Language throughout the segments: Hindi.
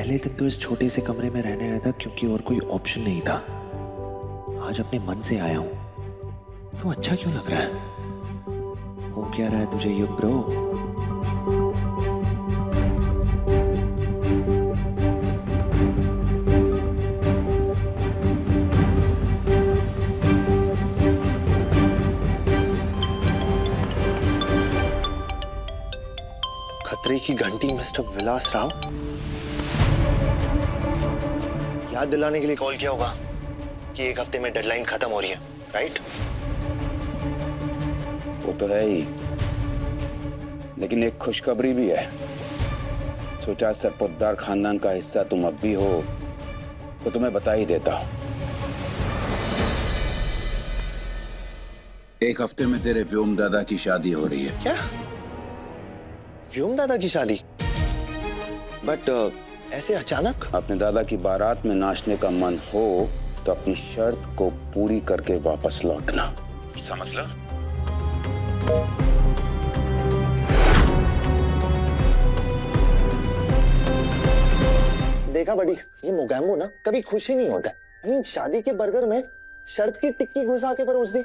पहले दिन तो इस छोटे से कमरे में रहने आया था क्योंकि और कोई ऑप्शन नहीं था। आज अपने मन से आया हूं तो अच्छा क्यों लग रहा है? हो क्या रहा है तुझे ये ब्रो? खतरे की घंटी मिस्टर विलास राव, याद दिलाने के लिए कॉल किया होगा कि एक हफ्ते में डेडलाइन खत्म हो रही है, राइट? वो तो है ही, लेकिन एक खुशखबरी भी है। सोचा सरपोतदार खानदान का हिस्सा तुम अब भी हो तो तुम्हें बता ही देता। एक हफ्ते में तेरे व्योम दादा की शादी हो रही है। क्या? व्योम दादा की शादी? बट ऐसे अचानक? अपने दादा की बारात में नाचने का मन हो तो अपनी शर्त को पूरी करके वापस लौटना, समझ लो। देखा बड़ी, ये मोगैम्बो ना कभी खुश ही नहीं होता। शादी के बर्गर में शर्त की टिक्की घुसा के परोस दी।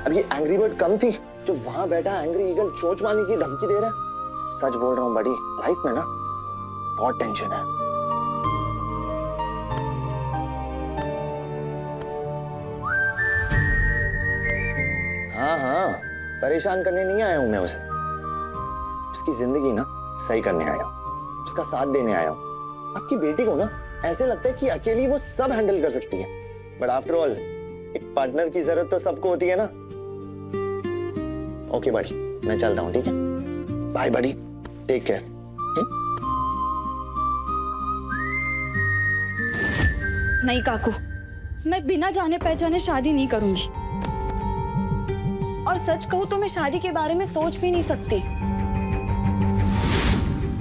अब ये एंग्री बर्ड कम थी जो वहां बैठा एंग्री ईगल चोंच मारने की धमकी दे रहा है। सच बोल रहा हूं बड़ी, लाइफ में ना बहुत टेंशन है। हाँ, परेशान करने नहीं आया हूं मैं उसे। उसकी जिंदगी ना सही करने आया हूं, उसका साथ देने आया हूं। आपकी बेटी को ना ऐसे लगता है कि अकेली वो सब हैंडल कर सकती है, बट आफ्टर ऑल एक पार्टनर की जरूरत तो सबको होती है ना। ओके बड़ी, मैं चलता हूं, ठीक है? बाय बड़ी, टेक केयर। नहीं काकू, मैं बिना जाने पहचाने शादी नहीं करूंगी। और सच कहूं तो मैं शादी के बारे में सोच भी नहीं सकती।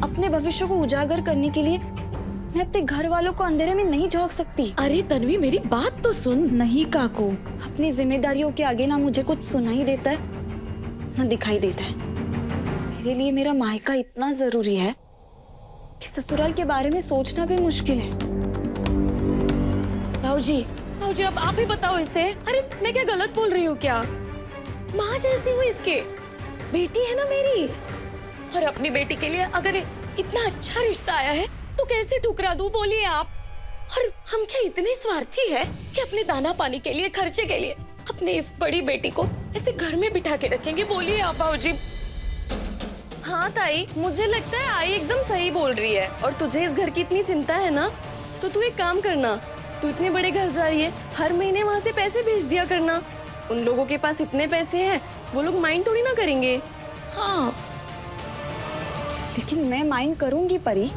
अपने भविष्य को उजागर करने के लिए मैं अपने घर वालों को अंधेरे में नहीं झोंक सकती। अरे तन्वी, मेरी बात तो सुन। नहीं काकू, अपनी जिम्मेदारियों के आगे ना मुझे कुछ सुनाई देता है ना दिखाई देता है। मेरे लिए मेरा मायका इतना जरूरी है कि ससुराल के बारे में सोचना भी मुश्किल है। भाऊजी, अब आप ही बताओ इसे। अरे मैं क्या गलत बोल रही हूँ क्या? माँ जैसी हूँ इसके, बेटी है ना मेरी। और अपनी बेटी के लिए अगर इतना अच्छा रिश्ता आया है तो कैसे ठुकरा दूं, बोलिए आप। और हम क्या इतने स्वार्थी है कि अपने दाना पानी के लिए, खर्चे के लिए अपने इस बड़ी बेटी को ऐसे घर में बिठा के रखेंगे, बोलिए आप भाऊजी। हाँ ताई, मुझे लगता है आई एकदम सही बोल रही है। और तुझे इस घर की इतनी चिंता है ना, तो तू एक काम करना, तू इतने बड़े घर जा रही है, हर महीने वहाँ से पैसे भेज दिया करना। उन लोगों के पास इतने पैसे हैं, वो लोग माइंड थोड़ी ना करेंगे। हाँ, लेकिन मैं माइंड करूंगी परी।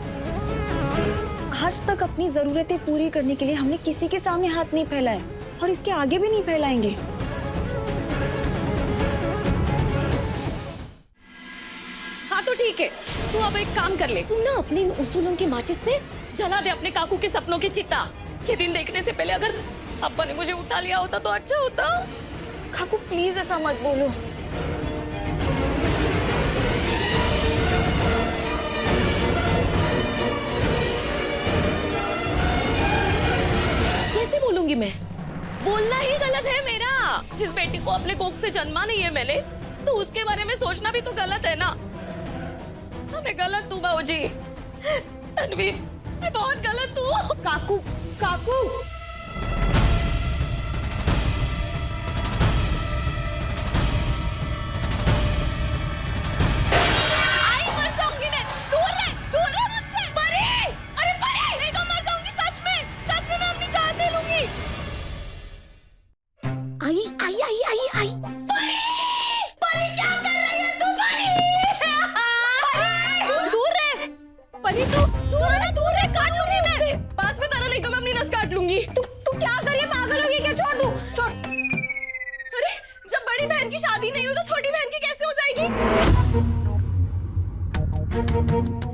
आज तक अपनी जरूरतें पूरी करने के लिए हमने किसी के सामने हाथ नहीं फैलाया और इसके आगे भी नहीं फैलाएंगे। हाँ तो ठीक है, तू अब एक काम कर ले, तू ना अपने इन उसूलों की माचिस से जला दे अपने काकू के सपनों की चिता। ये दिन देखने से पहले अगर अब्बा ने मुझे उठा लिया होता तो अच्छा होता। काकू प्लीज ऐसा मत बोलो। कैसे बोलूंगी मैं? बोलना ही गलत है मेरा। जिस बेटी को अपने कोख से जन्मा नहीं है मैंने, तो उसके बारे में सोचना भी तो गलत है ना। मैं गलत हूँ बाबूजी। तन्वी, मैं बहुत गलत हूँ। काकू, काकू।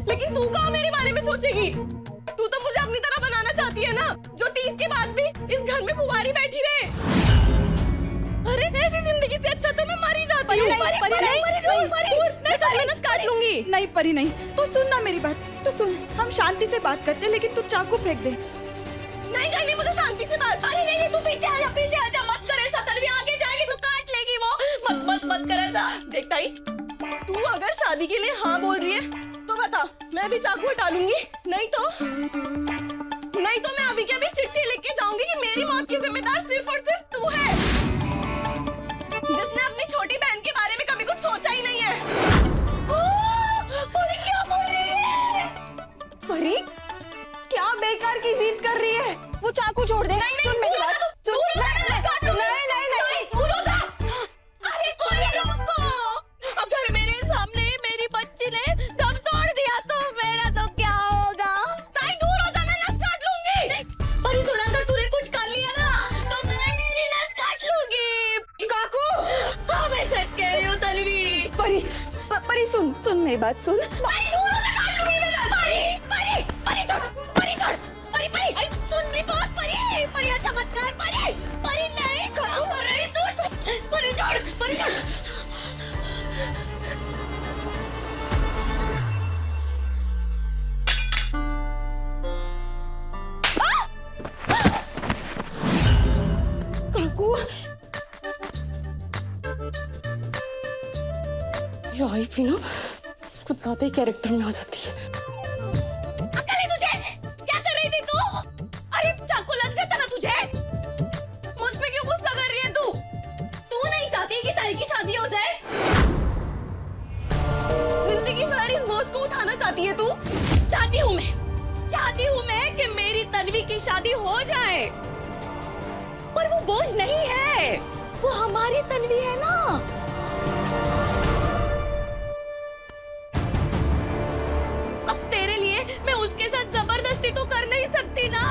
लेकिन तू कहाँ मेरे बारे में सोचेगी? तू तो मुझे अपनी तरह बनाना चाहती है ना, जो 30 के बाद भी इस घर में कुंवारी बैठी रहे। अरे ऐसी जिंदगी से अच्छा तो मैं मर ही जाती। परी नहीं, परी नहीं, मैं सच में नस काट लूंगी। नहीं परी नहीं, तो सुन ना मेरी बात, तो सुन, हम शांति से बात करते हैं, लेकिन तू चाकू फेंक दे। नहीं करनी मुझे शांति से बात। अरे नहीं नहीं, तू पीछे आ जा, मत कर ऐसा। तन्वी आगे जाएगी तो काट लेगी वो। मत कर ऐसा। देख ताई, तू अगर शादी के लिए हाँ बोल रही है तो बता, मैं भी चाकू हटा लूंगी। नहीं तो मैं अभी के अभी चिट्ठी लिख के जाऊंगी कि मेरी मौत की जिम्मेदार सिर्फ और सिर्फ तू है, जिसने अपनी छोटी बहन के बारे में कभी कुछ सोचा ही नहीं है। परी क्या बोल रही है? परी क्या बेकार की जिद कर रही है? वो चाकू छोड़ दे। नहीं, सुन मेरी बात, सुन। नहीं, दूर हो जा। अरे कोई रोको। अगर मेरे सामने मेरी बच्ची ने दम तोड़ दिया तो मेरा तो क्या होगा? ताई दूर हो जा, मैं नस काट लूंगी। परी सुना, अगर तूने कुछ कर लिया ना तो मैं मेरी नस काट लूंगी। काकू, हाँ मैं सच कह रही हूँ तन्वी। परी सुन मेरी बात, सुन। ताई दूर हो जा, काट लूंगी मैं। परी छोड़। अरे सुन मेरी बात। परी अच्छा मत कर। परी नहीं क्या कर रही तू? परी छोड़। काकू, ये आई भी ना कुछ ज्यादा ही कैरेक्टर में आ जाती है। अकल है तुझे? क्या कर रही थी तू? अरे चाकू लग जाता ना तुझे। मुझ पे क्यों गुस्सा कर रही है तू? तू नहीं चाहती कि ताई की शादी हो जाए? जिंदगी भर इस बोझ को उठाना चाहती है तू? चाहती हूँ मैं कि मेरी तन्वी की शादी हो जाए, पर वो बोझ नहीं है, वो हमारी तन्वी है ना। अब तेरे लिए मैं उसके साथ जबरदस्ती तो कर नहीं सकती ना।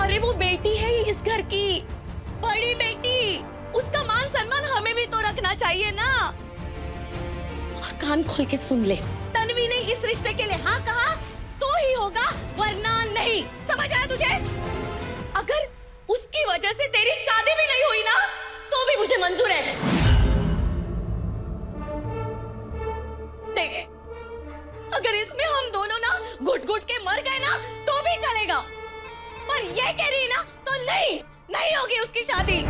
अरे वो बेटी है इस घर की, बड़ी बेटी, उसका मान सम्मान हमें भी तो रखना चाहिए ना। और कान खोल के सुन ले, तन्वी ने इस रिश्ते के लिए हाँ कहा तो ही होगा, वरना नहीं। समझ आया तुझे? अगर उसकी वजह से तेरी शादी भी नहीं हुई ना तो भी मुझे मंजूर है। देख, अगर इसमें हम दोनों ना घुट के मर गए ना तो भी चलेगा, पर ये कह रही ना तो नहीं होगी उसकी शादी।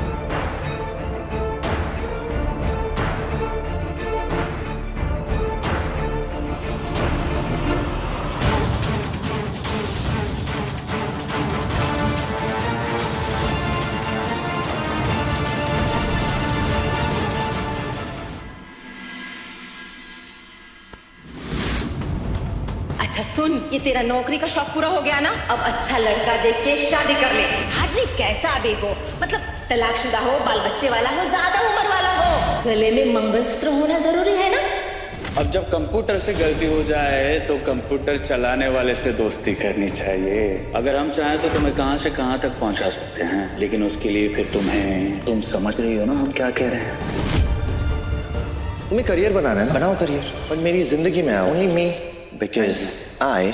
अच्छा सुन, ये तेरा नौकरी का शौक पूरा हो गया ना, अब अच्छा लड़का देख के शादी कर ले। हार्डली कैसा भी हो, मतलब तलाकशुदा हो, बाल बच्चे वाला हो, ज्यादा उम्र वाला हो, गले में मंगलसूत्र होना जरूरी है ना। अब जब कंप्यूटर से गलती हो जाए तो कंप्यूटर चलाने वाले से दोस्ती करनी चाहिए। अगर हम चाहें तो तुम्हें कहां से कहां तक पहुंचा सकते हैं, लेकिन उसके लिए फिर तुम समझ रही हो ना हम क्या कह रहे हैं। तुम्हें करियर बनाना है, बनाओ करियर, पर मेरी जिंदगी में आओ। Only me, because I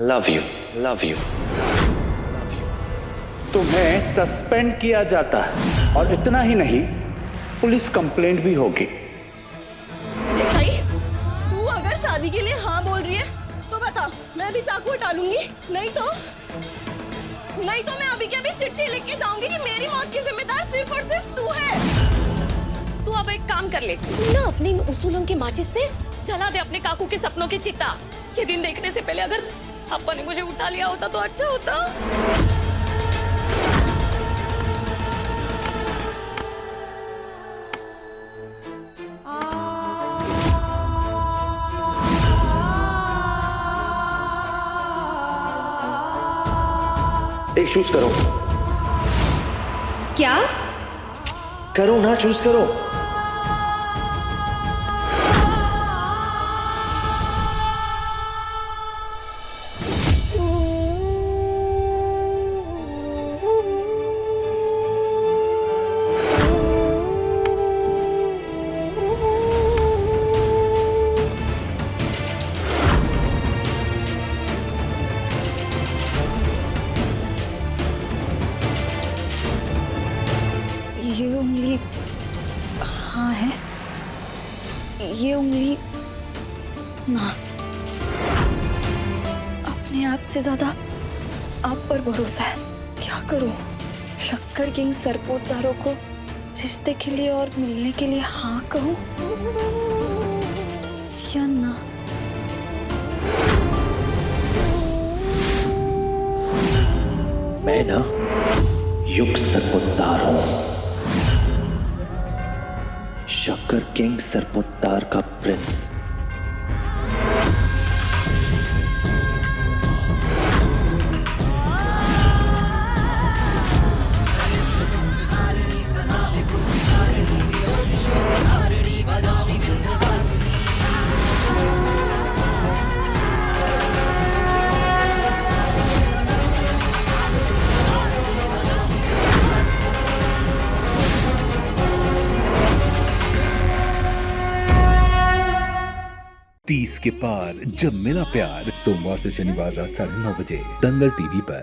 love you. तुम्हें सस्पेंड किया जाता है, और इतना ही नहीं, पुलिस कंप्लेंट भी होगी। भाई, तू अगर शादी के लिए हाँ बोल रही है तो बता, मैं भी चाकू हटा लूंगी। नहीं तो मैं अभी के अभी चिट्ठी लिख के जाऊंगी कि मेरी मौत की जिम्मेदार सिर्फ और सिर्फ तू है। तू अब एक काम कर ले, तू ना अपने इन उसूलों की माचिस से जला दे अपने काकू के सपनों की चिता। ये दिन देखने से पहले अगर पापा ने मुझे उठा लिया होता तो अच्छा होता। एक चूज करो। क्या? करो ना, चूज करो। ये उंगली हाँ है, ये उंगली ना। अपने आप से ज्यादा आप पर भरोसा है। क्या करूं? शक्कर किंग सरपोतदारों को रिश्ते के लिए और मिलने के लिए हाँ कहूं या ना? मैं ना युग सरपोतदार हूं, शक्कर किंग सरपोतदार का प्रिंस। तीस के पार जब मिला प्यार, सोमवार से शनिवार रात 9:30 बजे दंगल टीवी पर।